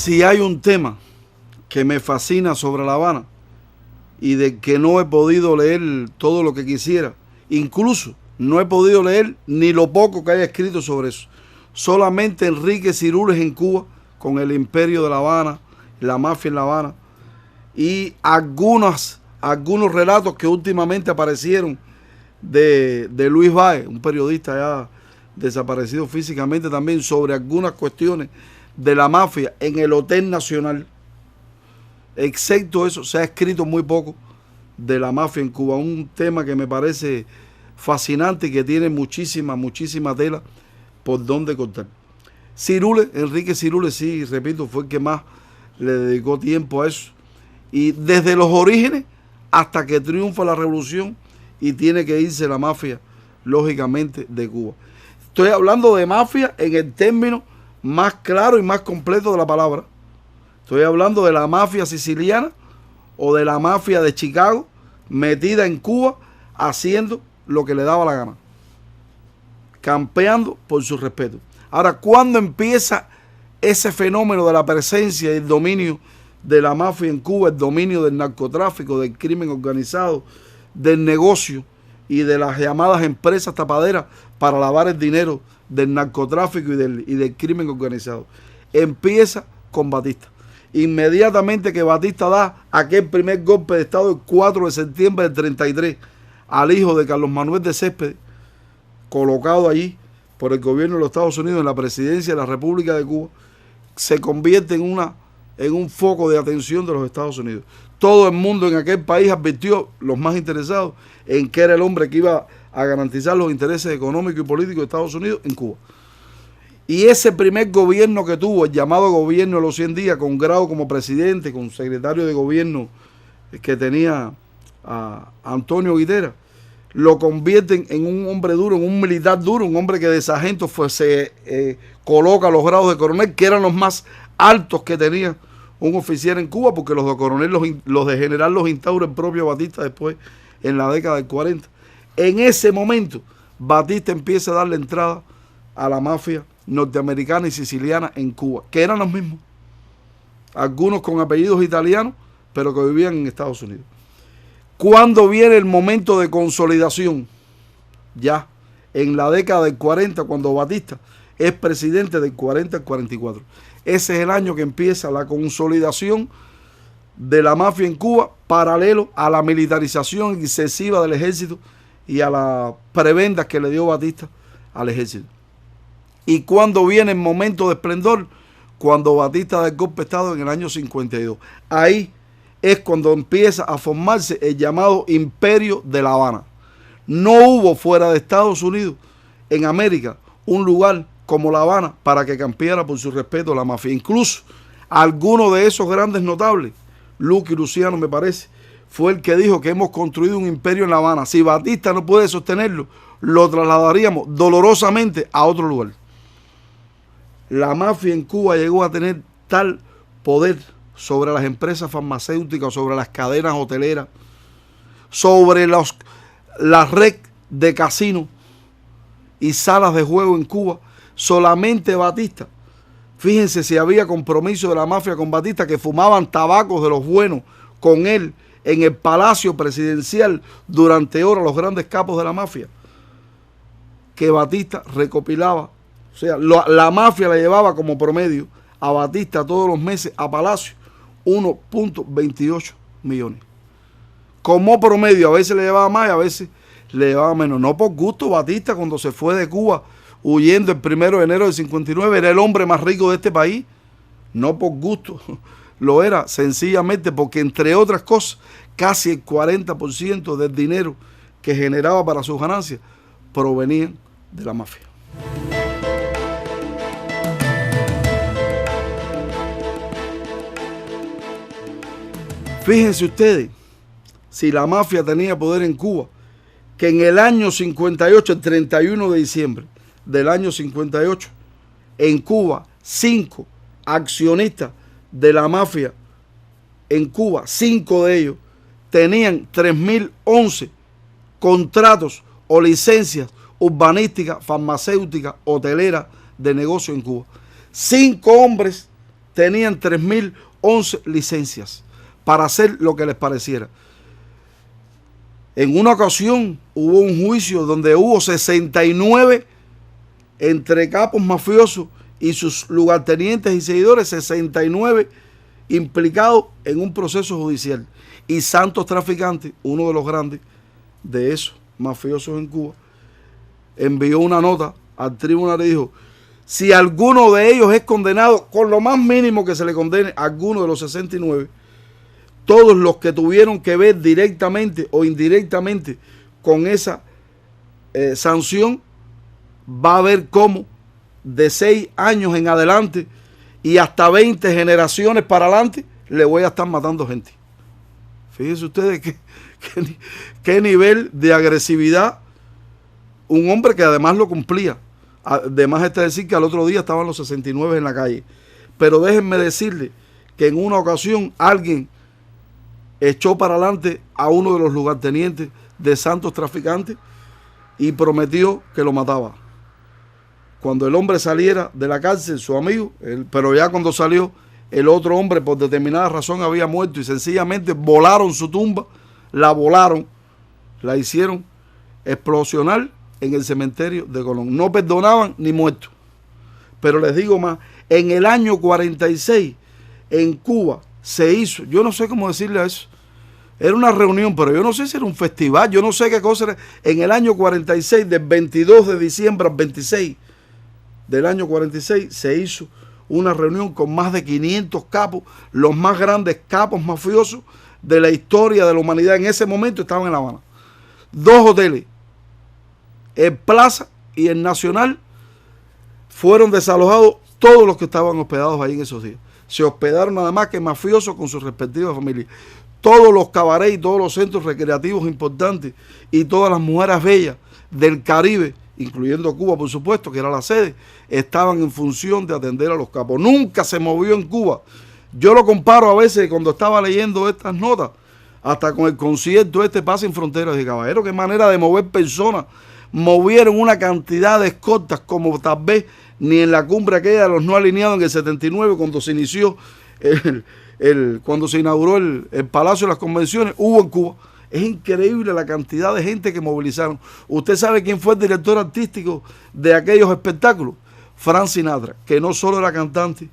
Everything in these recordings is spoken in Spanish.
Si hay un tema que me fascina sobre La Habana y de que no he podido leer todo lo que quisiera, incluso no he podido leer ni lo poco que haya escrito sobre eso. Solamente Enrique Cirules en Cuba, con el imperio de La Habana, la mafia en La Habana, y algunos relatos que últimamente aparecieron de Luis Báez, un periodista ya desaparecido físicamente también, sobre algunas cuestiones de la mafia en el Hotel Nacional. Excepto eso, se ha escrito muy poco de la mafia en Cuba, un tema que me parece fascinante y que tiene muchísima tela por donde cortar. Cirules, Enrique Cirules, sí, repito, fue el que más le dedicó tiempo a eso. Y desde los orígenes hasta que triunfa la revolución y tiene que irse la mafia, lógicamente, de Cuba. Estoy hablando de mafia en el término más claro y más completo de la palabra. Estoy hablando de la mafia siciliana o de la mafia de Chicago metida en Cuba haciendo lo que le daba la gana, campeando por su respeto. Ahora, ¿cuándo empieza ese fenómeno de la presencia y el dominio de la mafia en Cuba, el dominio del narcotráfico, del crimen organizado, del negocio y de las llamadas empresas tapaderas para lavar el dinero del narcotráfico y del crimen organizado? Empieza con Batista. Inmediatamente que Batista da aquel primer golpe de Estado el 4 de septiembre del 33 al hijo de Carlos Manuel de Céspedes, colocado allí por el gobierno de los Estados Unidos en la presidencia de la República de Cuba, se convierte en un foco de atención de los Estados Unidos. Todo el mundo en aquel país advirtió, los más interesados, en que era el hombre que iba a garantizar los intereses económicos y políticos de Estados Unidos en Cuba. Y ese primer gobierno que tuvo, el llamado gobierno de los 100 días, con Grau como presidente, con secretario de gobierno que tenía a Antonio Guitera, lo convierten en un hombre duro, en un militar duro, un hombre que de sargento se coloca a los grados de coronel, que eran los más altos que tenía un oficial en Cuba, porque los de coronel, los de general los instaura el propio Batista después, en la década del 40. En ese momento, Batista empieza a darle entrada a la mafia norteamericana y siciliana en Cuba, que eran los mismos. Algunos con apellidos italianos, pero que vivían en Estados Unidos. ¿Cuándo viene el momento de consolidación? Ya en la década del 40, cuando Batista es presidente del 40 al 44. Ese es el año que empieza la consolidación de la mafia en Cuba, paralelo a la militarización excesiva del ejército y a las prebendas que le dio Batista al ejército. ¿Y cuándo viene el momento de esplendor? Cuando Batista da el golpe de Estado en el año 52. Ahí es cuando empieza a formarse el llamado Imperio de La Habana. No hubo fuera de Estados Unidos, en América, un lugar como La Habana para que campeara por su respeto a la mafia. Incluso alguno de esos grandes notables, Lucky Luciano me parece, fue el que dijo que hemos construido un imperio en La Habana. Si Batista no puede sostenerlo, lo trasladaríamos dolorosamente a otro lugar. La mafia en Cuba llegó a tener tal poder sobre las empresas farmacéuticas, sobre las cadenas hoteleras, sobre la red de casinos y salas de juego en Cuba. Solamente Batista, fíjense si había compromiso de la mafia con Batista, que fumaban tabacos de los buenos con él en el Palacio Presidencial durante horas los grandes capos de la mafia, que Batista recopilaba. O sea, la mafia le llevaba como promedio a Batista todos los meses a Palacio 1.28 millones. Como promedio, a veces le llevaba más y a veces le llevaba menos. No por gusto. Batista, cuando se fue de Cuba huyendo el 1 de enero del 59, era el hombre más rico de este país. No por gusto, lo era sencillamente porque, entre otras cosas, casi el 40% del dinero que generaba para sus ganancias provenían de la mafia. Fíjense ustedes, si la mafia tenía poder en Cuba, que en el año 58, el 31 de diciembre del año 58, en Cuba, 5 accionistas de la mafia en Cuba, 5 de ellos, tenían 3.011 contratos o licencias urbanísticas, farmacéuticas, hoteleras de negocio en Cuba. 5 hombres tenían 3.011 licencias para hacer lo que les pareciera. En una ocasión hubo un juicio donde hubo 69 entre capos mafiosos y sus lugartenientes y seguidores, 69 implicados en un proceso judicial. Y Santos Traficante, uno de los grandes de esos mafiosos en Cuba, envió una nota al tribunal y dijo: si alguno de ellos es condenado, con lo más mínimo que se le condene a alguno de los 69, todos los que tuvieron que ver directamente o indirectamente con esa sanción, va a ver cómo de 6 años en adelante y hasta 20 generaciones para adelante le voy a estar matando gente. Fíjense ustedes qué nivel de agresividad. Un hombre que además lo cumplía. Además está decir que al otro día estaban los 69 en la calle. Pero déjenme decirle que en una ocasión alguien echó para adelante a uno de los lugartenientes de Santos Traficante y prometió que lo mataba. Cuando el hombre saliera de la cárcel, su amigo, pero ya cuando salió, el otro hombre por determinada razón había muerto y sencillamente volaron su tumba, la volaron, la hicieron explosionar en el cementerio de Colón. No perdonaban ni muertos. Pero les digo más, en el año 46 en Cuba se hizo, yo no sé cómo decirle a eso, era una reunión, pero yo no sé si era un festival, yo no sé qué cosa era. En el año 46, del 22 de diciembre al 26 del año 46, se hizo una reunión con más de 500 capos, los más grandes capos mafiosos de la historia de la humanidad. En ese momento estaban en La Habana. 2 hoteles, el Plaza y el Nacional, fueron desalojados todos los que estaban hospedados ahí en esos días. Se hospedaron nada más que mafiosos con sus respectivas familias. Todos los cabarets y todos los centros recreativos importantes y todas las mujeres bellas del Caribe, incluyendo Cuba, por supuesto, que era la sede, estaban en función de atender a los capos. Nunca se movió en Cuba. Yo lo comparo a veces cuando estaba leyendo estas notas, hasta con el concierto Paz sin Fronteras de Caballero. Qué manera de mover personas. Movieron una cantidad de escoltas como tal vez ni en la cumbre aquella de los no alineados en el 79, cuando se inició cuando se inauguró el Palacio de las Convenciones, hubo en Cuba. Es increíble la cantidad de gente que movilizaron. ¿Usted sabe quién fue el director artístico de aquellos espectáculos? Frank Sinatra, que no solo era cantante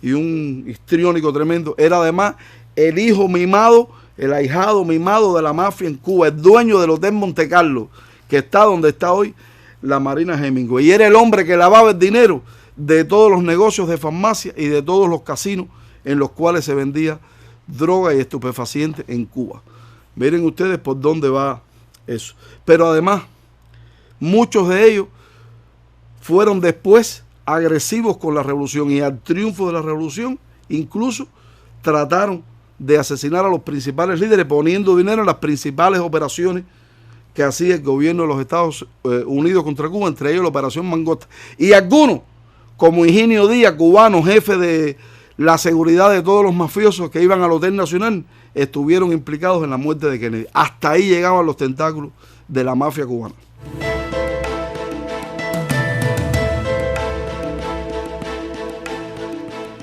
y un histriónico tremendo, era además el hijo mimado, el ahijado mimado de la mafia en Cuba, el dueño del Hotel Monte Carlo, que está donde está hoy la Marina Hemingway. Y era el hombre que lavaba el dinero de todos los negocios de farmacia y de todos los casinos en los cuales se vendía droga y estupefacientes en Cuba. Miren ustedes por dónde va eso. Pero además, muchos de ellos fueron después agresivos con la revolución, y al triunfo de la revolución incluso trataron de asesinar a los principales líderes, poniendo dinero en las principales operaciones que hacía el gobierno de los Estados Unidos contra Cuba, entre ellos la Operación Mangosta. Y algunos, como Higinio Díaz, cubano, jefe de la seguridad de todos los mafiosos que iban al Hotel Nacional, estuvieron implicados en la muerte de Kennedy. Hasta ahí llegaban los tentáculos de la mafia cubana.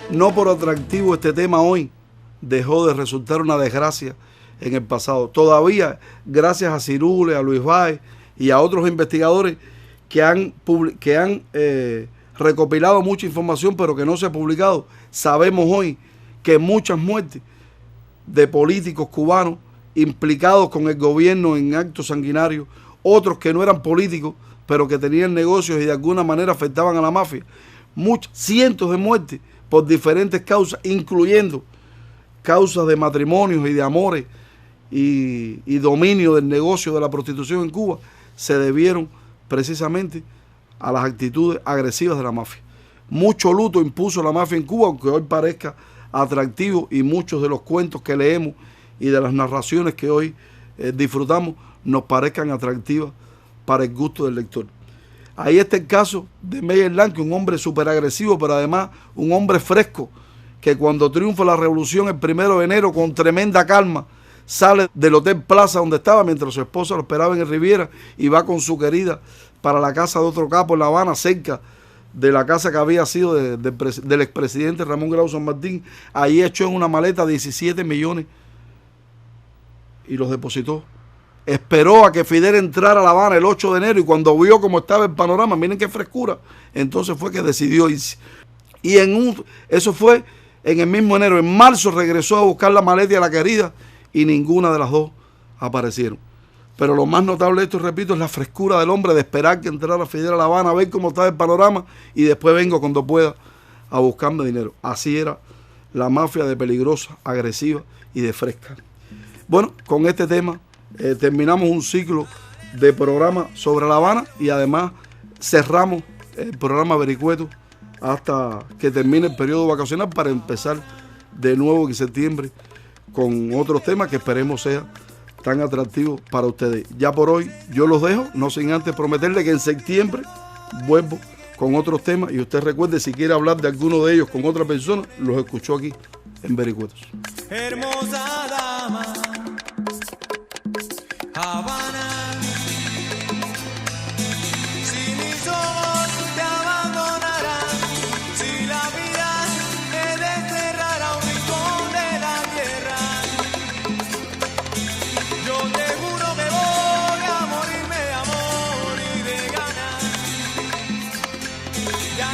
No por atractivo este tema hoy dejó de resultar una desgracia en el pasado. Todavía, gracias a Cirule, a Luis Báez y a otros investigadores que han recopilado mucha información, pero que no se ha publicado, sabemos hoy que muchas muertes de políticos cubanos implicados con el gobierno en actos sanguinarios, otros que no eran políticos, pero que tenían negocios y de alguna manera afectaban a la mafia. Cientos de muertes por diferentes causas, incluyendo causas de matrimonios y de amores y dominio del negocio de la prostitución en Cuba, se debieron precisamente a las actitudes agresivas de la mafia. Mucho luto impuso la mafia en Cuba, aunque hoy parezca atractivo, y muchos de los cuentos que leemos y de las narraciones que hoy disfrutamos nos parezcan atractivas para el gusto del lector. Ahí está el caso de Meyer Lansky, un hombre súper agresivo, pero además un hombre fresco, que cuando triunfa la revolución el 1 de enero, con tremenda calma, sale del Hotel Plaza donde estaba, mientras su esposa lo esperaba en el Riviera, y va con su querida para la casa de otro capo en La Habana, cerca de la casa que había sido del expresidente Ramón Grau San Martín. Ahí echó en una maleta 17 millones y los depositó. Esperó a que Fidel entrara a La Habana el 8 de enero y cuando vio cómo estaba el panorama, miren qué frescura, entonces fue que decidió irse. Y eso fue en el mismo enero. En marzo regresó a buscar la maleta y a la querida y ninguna de las dos aparecieron. Pero lo más notable de esto, repito, es la frescura del hombre de esperar que entrara Fidel a La Habana a ver cómo estaba el panorama y después vengo cuando pueda a buscarme dinero. Así era la mafia de peligrosa, agresiva y de fresca. Bueno, con este tema terminamos un ciclo de programa sobre La Habana y además cerramos el programa Vericueto hasta que termine el periodo vacacional para empezar de nuevo en septiembre con otros temas que esperemos sea tan atractivos para ustedes. Ya por hoy yo los dejo, no sin antes prometerle que en septiembre vuelvo con otros temas y usted recuerde, si quiere hablar de alguno de ellos con otra persona, los escuchó aquí en Vericuetos. Hermosa dama, Habana, si mis ojos te abandonarán, si la vida me desterrará a un rincón de la tierra, yo te juro que voy a morirme de amor y de ganas, ya